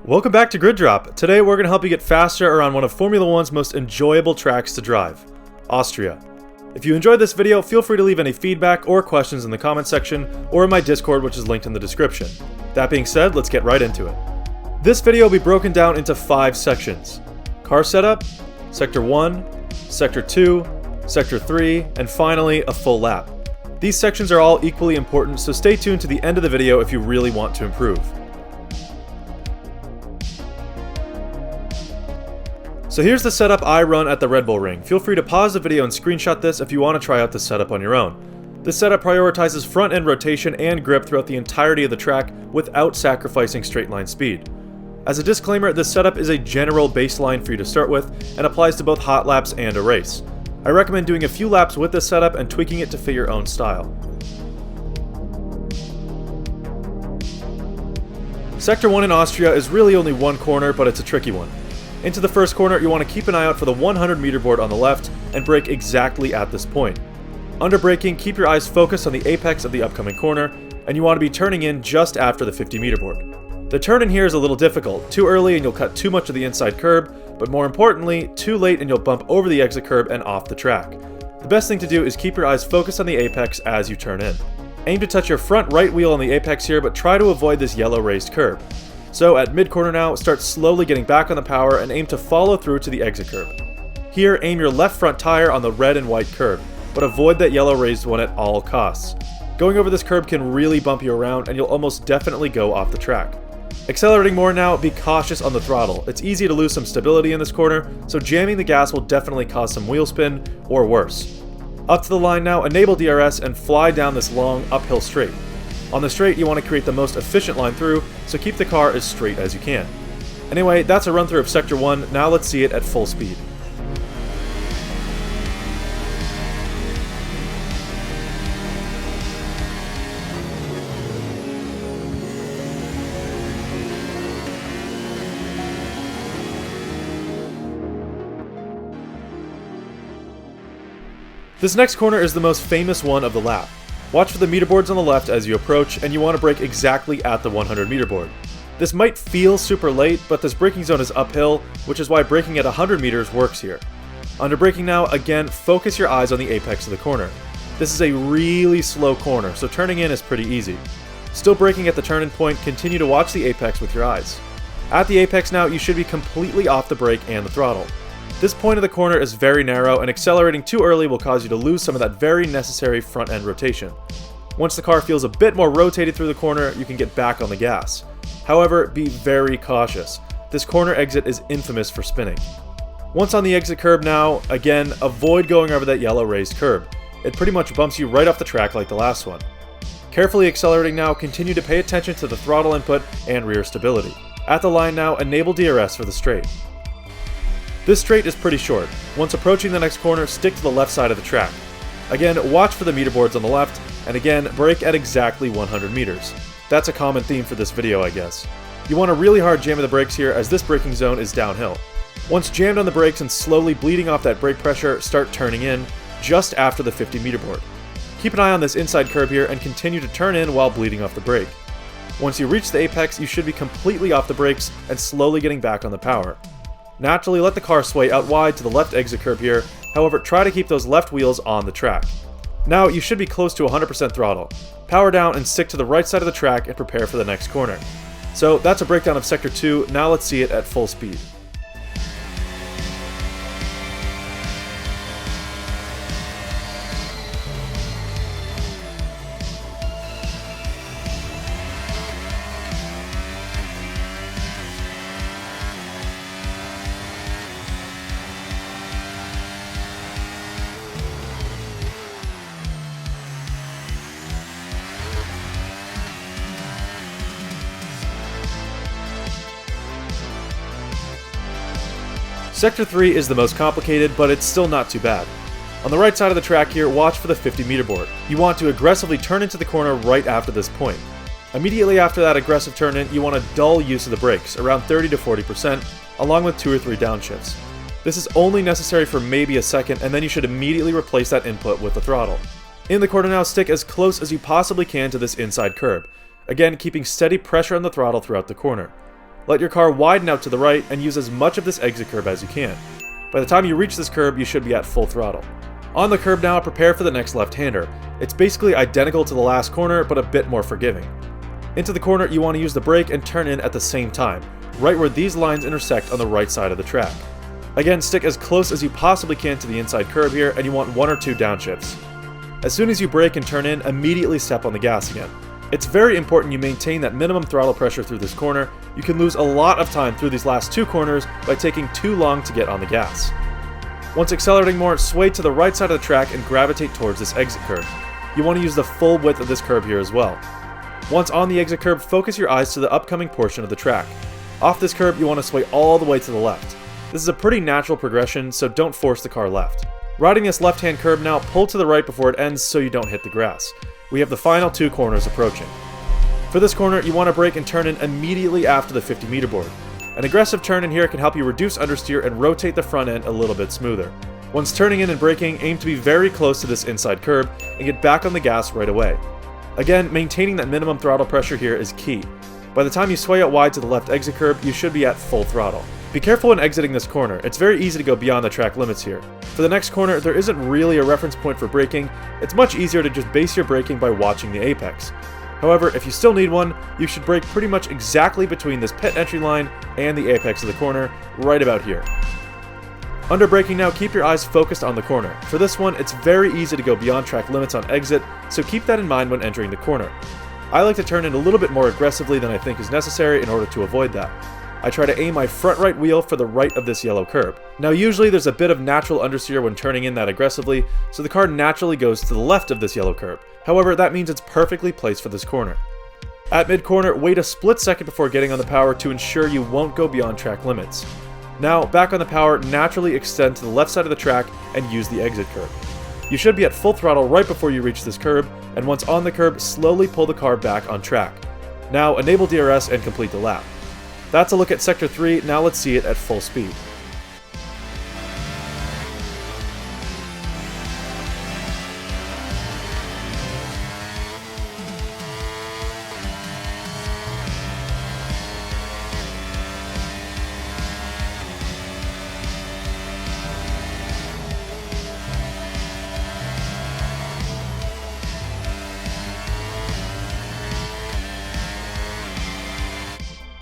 Welcome back to Grid Drop. Today we're going to help you get faster around one of Formula One's most enjoyable tracks to drive, Austria. If you enjoyed this video, feel free to leave any feedback or questions in the comment section or in my Discord, which is linked in the description. That being said, let's get right into it. This video will be broken down into 5 sections: car setup, Sector 1, Sector 2, Sector 3, and finally a full lap. These sections are all equally important, so stay tuned to the end of the video if you really want to improve. So here's the setup I run at the RedBull Ring. Feel free to pause the video and screenshot this if you want to try out this setup on your own. This setup prioritizes front end rotation and grip throughout the entirety of the track without sacrificing straight line speed. As a disclaimer, this setup is a general baseline for you to start with and applies to both hot laps and a race. I recommend doing a few laps with this setup and tweaking it to fit your own style. Sector 1 in Austria is really only one corner, but it's a tricky one. Into the first corner, you want to keep an eye out for the 100 meter board on the left and brake exactly at this point. Under braking, keep your eyes focused on the apex of the upcoming corner, and you want to be turning in just after the 50 meter board. The turn in here is a little difficult. Too early and you'll cut too much of the inside curb, but more importantly, too late and you'll bump over the exit curb and off the track. The best thing to do is keep your eyes focused on the apex as you turn in. Aim to touch your front right wheel on the apex here, but try to avoid this yellow raised curb. So at mid-corner now, start slowly getting back on the power and aim to follow through to the exit curb. Here, aim your left front tire on the red and white curb, but avoid that yellow raised one at all costs. Going over this curb can really bump you around and you'll almost definitely go off the track. Accelerating more now, be cautious on the throttle. It's easy to lose some stability in this corner, so jamming the gas will definitely cause some wheel spin or worse. Up to the line now, enable DRS and fly down this long uphill straight. On the straight, you want to create the most efficient line through, so keep the car as straight as you can. Anyway, that's a run through of Sector 1, now let's see it at full speed. This next corner is the most famous one of the lap. Watch for the meter boards on the left as you approach, and you want to brake exactly at the 100 meter board. This might feel super late, but this braking zone is uphill, which is why braking at 100 meters works here. Under braking now, again, focus your eyes on the apex of the corner. This is a really slow corner, so turning in is pretty easy. Still braking at the turn-in point, continue to watch the apex with your eyes. At the apex now, you should be completely off the brake and the throttle. This point of the corner is very narrow, and accelerating too early will cause you to lose some of that very necessary front-end rotation. Once the car feels a bit more rotated through the corner, you can get back on the gas. However, be very cautious. This corner exit is infamous for spinning. Once on the exit curb now, again, avoid going over that yellow raised curb. It pretty much bumps you right off the track like the last one. Carefully accelerating now, continue to pay attention to the throttle input and rear stability. At the line now, enable DRS for the straight. This straight is pretty short. Once approaching the next corner, stick to the left side of the track. Again, watch for the meter boards on the left, and again, brake at exactly 100 meters. That's a common theme for this video, I guess. You want a really hard jam of the brakes here as this braking zone is downhill. Once jammed on the brakes and slowly bleeding off that brake pressure, start turning in, just after the 50 meter board. Keep an eye on this inside curb here and continue to turn in while bleeding off the brake. Once you reach the apex, you should be completely off the brakes and slowly getting back on the power. Naturally, let the car sway out wide to the left exit curb here, however, try to keep those left wheels on the track. Now, you should be close to 100% throttle. Power down and stick to the right side of the track and prepare for the next corner. So, that's a breakdown of Sector 2, now let's see it at full speed. Sector 3 is the most complicated, but it's still not too bad. On the right side of the track here, watch for the 50 meter board. You want to aggressively turn into the corner right after this point. Immediately after that aggressive turn in, you want a dull use of the brakes, around 30 to 40%, along with 2 or 3 downshifts. This is only necessary for maybe a second, and then you should immediately replace that input with the throttle. In the corner now, stick as close as you possibly can to this inside curb, again keeping steady pressure on the throttle throughout the corner. Let your car widen out to the right and use as much of this exit curb as you can. By the time you reach this curb, you should be at full throttle. On the curb now, prepare for the next left-hander. It's basically identical to the last corner, but a bit more forgiving. Into the corner, you want to use the brake and turn in at the same time, right where these lines intersect on the right side of the track. Again, stick as close as you possibly can to the inside curb here, and you want 1 or 2 downshifts. As soon as you brake and turn in, immediately step on the gas again. It's very important you maintain that minimum throttle pressure through this corner. You can lose a lot of time through these last 2 corners by taking too long to get on the gas. Once accelerating more, sway to the right side of the track and gravitate towards this exit curb. You want to use the full width of this curb here as well. Once on the exit curb, focus your eyes to the upcoming portion of the track. Off this curb, you want to sway all the way to the left. This is a pretty natural progression, so don't force the car left. Riding this left-hand curb now, pull to the right before it ends so you don't hit the grass. We have the final 2 corners approaching. For this corner, you want to brake and turn in immediately after the 50-meter board. An aggressive turn in here can help you reduce understeer and rotate the front end a little bit smoother. Once turning in and braking, aim to be very close to this inside curb and get back on the gas right away. Again, maintaining that minimum throttle pressure here is key. By the time you sway out wide to the left exit curb, you should be at full throttle. Be careful when exiting this corner. It's very easy to go beyond the track limits here. For the next corner, there isn't really a reference point for braking. It's much easier to just base your braking by watching the apex. However, if you still need one, you should brake pretty much exactly between this pit entry line and the apex of the corner, right about here. Under braking now, keep your eyes focused on the corner. For this one, it's very easy to go beyond track limits on exit, so keep that in mind when entering the corner. I like to turn in a little bit more aggressively than I think is necessary in order to avoid that. I try to aim my front right wheel for the right of this yellow curb. Now usually there's a bit of natural understeer when turning in that aggressively, so the car naturally goes to the left of this yellow curb. However, that means it's perfectly placed for this corner. At mid-corner, wait a split second before getting on the power to ensure you won't go beyond track limits. Now, back on the power, naturally extend to the left side of the track and use the exit curb. You should be at full throttle right before you reach this curb, and once on the curb, slowly pull the car back on track. Now, enable DRS and complete the lap. That's a look at Sector 3, now let's see it at full speed.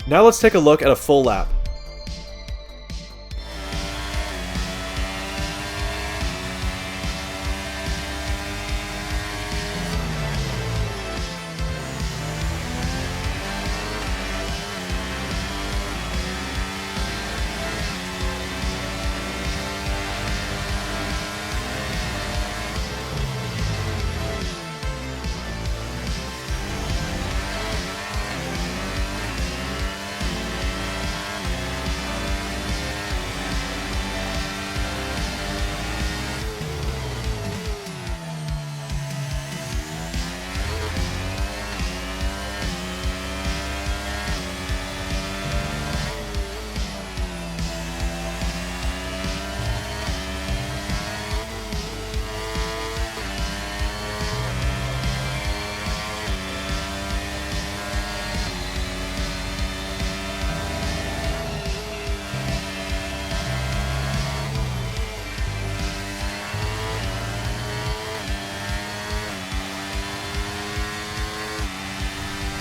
Now let's take a look at a full lap.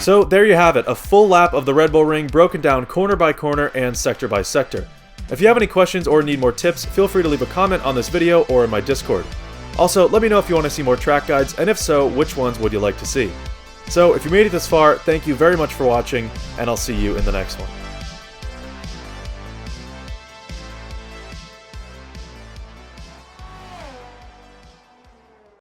So there you have it, a full lap of the RedBull Ring broken down corner by corner and sector by sector. If you have any questions or need more tips, feel free to leave a comment on this video or in my Discord. Also, let me know if you want to see more track guides, and if so, which ones would you like to see. So if you made it this far, thank you very much for watching, and I'll see you in the next one.